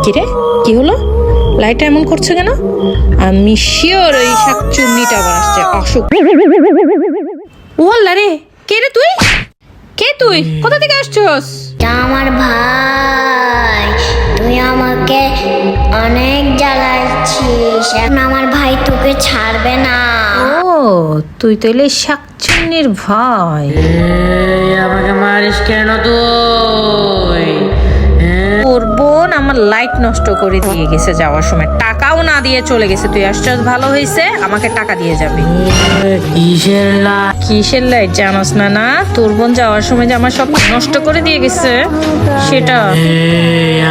কিরে, কি হলো? লাইটটা এমন করছে কেন? আমি শিওর ওই শাকচুন্নিটা আবার আসছে। অসুখ। ও আল্লাহ রে, কে রে তুই? কে তুই? কোথা থেকে আসছস? আমার ভাই, তুই আমাকে অনেক জ্বালাচ্ছিস, এখন আমার ভাই তোকে ছাড়বে না। ও, তুই তাইলে শাকচুন্নির ভাই। আমাকে মারিস কেন তুই? তোর বোন আমার লাইট নষ্ট করে দিয়ে গেছে যাওয়ার সময়, টাকাও না দিয়ে চলে গেছে। তুই আসছস, ভালো হয়েছে, আমাকে টাকা দিয়ে যাবি। কিসের লাইট জানোস না? না, তোর বোন যাওয়ার সময় যে আমার সব নষ্ট করে দিয়ে গেছে সেটা।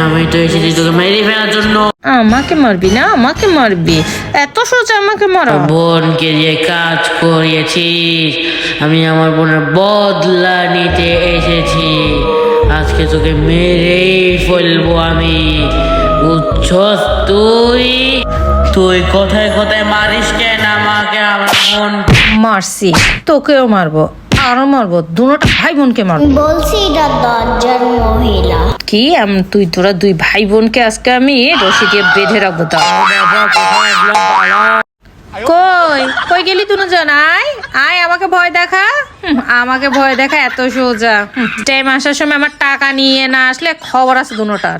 আমি তো এসেছি তোকে মেরে ফেলার জন্য। আমাকে মারবি না? আমাকে মারবি? এত সোজা আমাকে মারা? বোনকে যে কাজ করিয়েছিস, আমি আমার বোনের বদলা নিতে এসেছি। আজকে তোকে মেরেই ফেলবো আমি, বুঝছস? তুই কথায় কথায় মারিস কেন আমাকে? আমার বোন মারছি, তোকেও মারবো, আরো মারবো, দুটোটা ভাই বোনকে মারবো। বলছি এটা দরজার মহিলা। কি তুই তোরা দুই ভাই বোনকে আজকে আমি রশি দিয়ে বেঁধে রাখবো। কই কই গেলি তুই? জান, আয় আয়, আমাকে ভয় দেখা। আমাকে ভয় দেখা এত সোজা? টাইম আসার সময় আমার টাকা নিয়ে না আসলে খবর আছে দুটোটার।